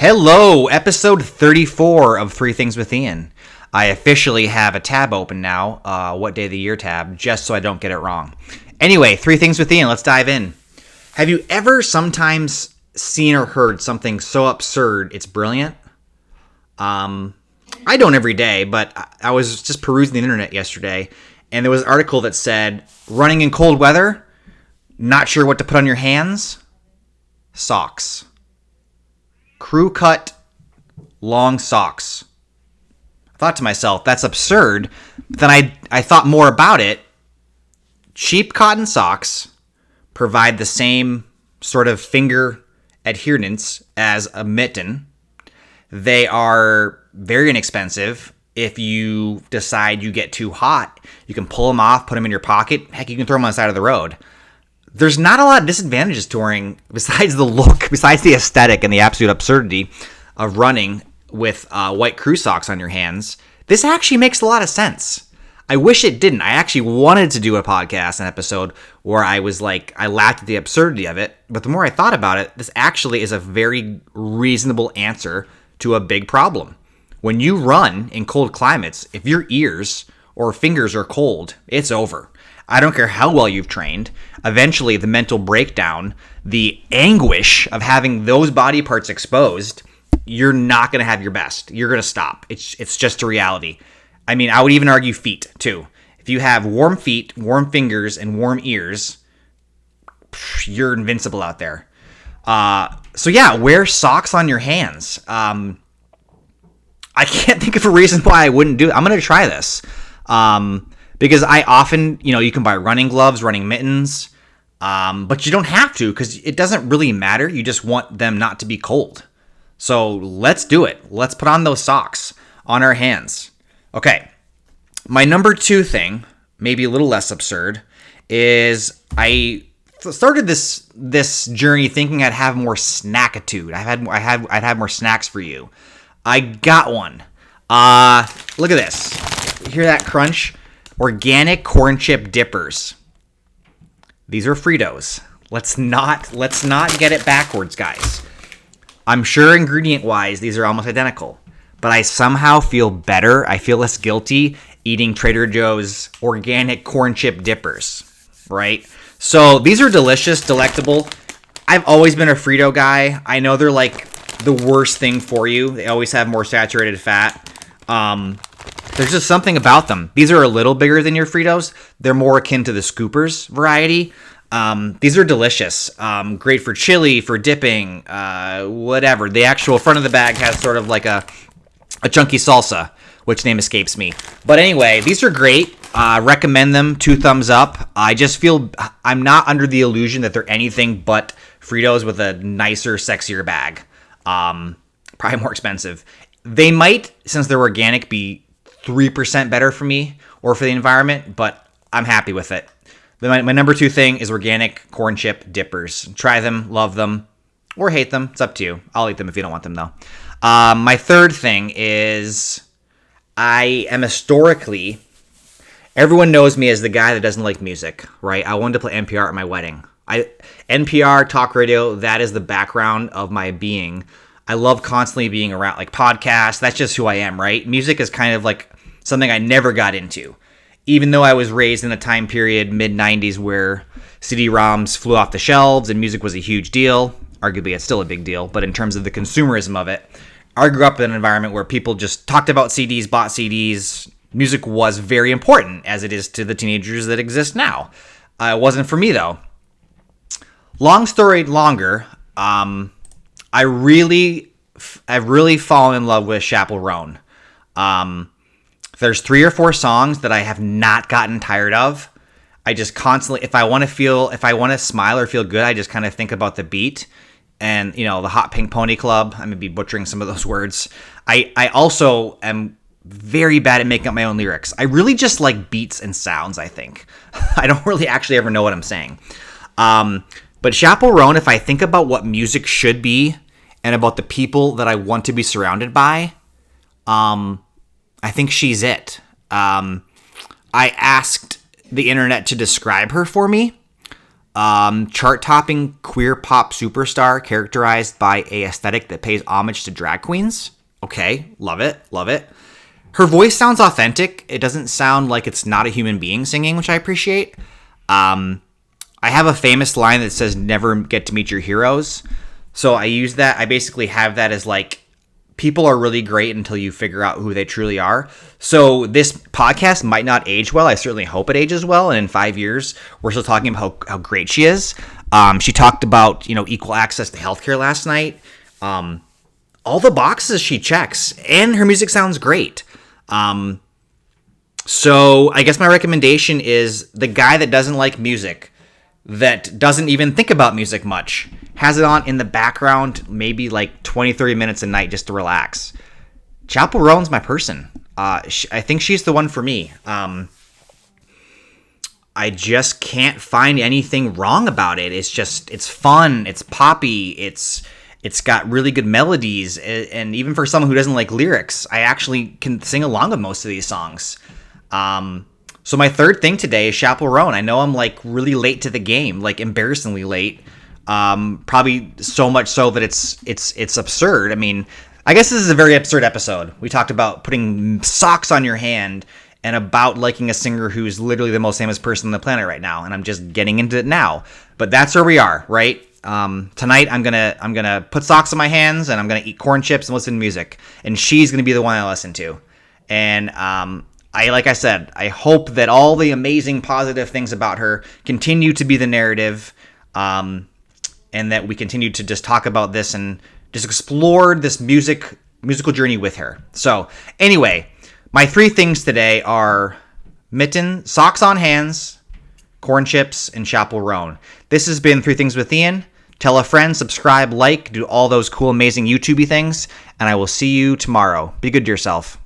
Hello, episode 34 of Three Things with Ian. I officially have a tab open now, what day of the year tab, just so I don't get it wrong. Anyway, Three Things with Ian, let's dive in. Have you ever sometimes seen or heard something so absurd it's brilliant? I don't every day, but I was just perusing the internet yesterday, and there was an article that said, running in cold weather, not sure what to put on your hands? Socks. Crew cut long socks. I thought to myself, that's absurd. But then I thought more about it. Cheap cotton socks provide the same sort of finger adherence as a mitten. They are very inexpensive. If you decide you get too hot, you can pull them off, put them in your pocket. Heck, you can throw them on the side of the road. There's not a lot of disadvantages to wearing, besides the look, besides the aesthetic and the absolute absurdity of running with white crew socks on your hands. This actually makes a lot of sense. I wish it didn't. I actually wanted to do a podcast, an episode, where I was like, I laughed at the absurdity of it. But the more I thought about it, this actually is a very reasonable answer to a big problem. When you run in cold climates, if your ears or fingers are cold, it's over. I don't care how well you've trained. Eventually, the mental breakdown, the anguish of having those body parts exposed, you're not going to have your best. You're going to stop. It's just a reality. I mean, I would even argue feet, too. If you have warm feet, warm fingers, and warm ears, you're invincible out there. So yeah, wear socks on your hands. I can't think of a reason why I wouldn't do it. I'm going to try this. Because I often, you can buy running gloves, running mittens, but you don't have to because it doesn't really matter. You just want them not to be cold. So let's do it. Let's put on those socks on our hands. Okay. My number two thing, maybe a little less absurd, is I started this journey thinking I'd have more snackitude. I'd have more snacks for you. I got one. Look at this. You hear that crunch? Organic corn chip dippers. These are Fritos. Let's not get it backwards, guys. I'm sure ingredient-wise, these are almost identical. But I somehow feel better. I feel less guilty eating Trader Joe's organic corn chip dippers, right? So these are delicious, delectable. I've always been a Frito guy. I know they're like the worst thing for you. They always have more saturated fat. There's just something about them. These are a little bigger than your Fritos. They're more akin to the Scoopers variety. These are delicious. Great for chili, for dipping, whatever. The actual front of the bag has sort of like a chunky salsa, which name escapes me. But anyway, these are great. Recommend them. 2 thumbs up. I just feel I'm not under the illusion that they're anything but Fritos with a nicer, sexier bag. Probably more expensive. They might, since they're organic, be 3% better for me or for the environment, but I'm happy with it. My number 2 thing is organic corn chip dippers. Try them, love them, or hate them. It's up to you. I'll eat them if you don't want them, though. My third thing is I am historically, everyone knows me as the guy that doesn't like music, right? I wanted to play NPR at my wedding. NPR, talk radio, that is the background of my being. I love constantly being around, like podcasts. That's just who I am, right? Music is kind of like something I never got into. Even though I was raised in a time period, mid-90s, where CD-ROMs flew off the shelves and music was a huge deal. Arguably, it's still a big deal. But in terms of the consumerism of it, I grew up in an environment where people just talked about CDs, bought CDs. Music was very important, as it is to the teenagers that exist now. It wasn't for me, though. Long story longer, I've really fallen in love with Chapelle Roan. There's 3 or 4 songs that I have not gotten tired of. I just constantly, if I want to smile or feel good, I just kind of think about the beat and, the Hot Pink Pony Club. I'm going to be butchering some of those words. I also am very bad at making up my own lyrics. I really just like beats and sounds, I think. I don't really actually ever know what I'm saying. But Chapelle Roan, if I think about what music should be and about the people that I want to be surrounded by, I think she's it. I asked the internet to describe her for me. Chart-topping queer pop superstar characterized by a aesthetic that pays homage to drag queens. Okay, love it, love it. Her voice sounds authentic. It doesn't sound like it's not a human being singing, which I appreciate. I have a famous line that says, "Never get to meet your heroes." So I use that. I basically have that as like, people are really great until you figure out who they truly are. So this podcast might not age well. I certainly hope it ages well. And in 5 years, we're still talking about how great she is. She talked about, equal access to healthcare last night. All the boxes she checks, and her music sounds great. So I guess my recommendation is the guy that doesn't like music, that doesn't even think about music much, has it on in the background, maybe like 20, 30 minutes a night just to relax. Chapelle Roan's my person. I think she's the one for me. I just can't find anything wrong about it. It's fun. It's poppy. It's got really good melodies. And even for someone who doesn't like lyrics, I actually can sing along with most of these songs. So my third thing today is Chapelle Roan. I know I'm like really late to the game, like embarrassingly late. Probably so much so that it's absurd. I mean, I guess this is a very absurd episode. We talked about putting socks on your hand and about liking a singer who's literally the most famous person on the planet right now, and I'm just getting into it now. But that's where we are, right? Tonight I'm gonna put socks on my hands and I'm gonna eat corn chips and listen to music, and she's gonna be the one I listen to. And like I said, I hope that all the amazing positive things about her continue to be the narrative. And that we continue to just talk about this and just explore this musical journey with her. So anyway, my 3 things today are socks on hands, corn chips, and Chapelle Roan. This has been 3 Things with Ian. Tell a friend, subscribe, like, do all those cool, amazing YouTubey things, and I will see you tomorrow. Be good to yourself.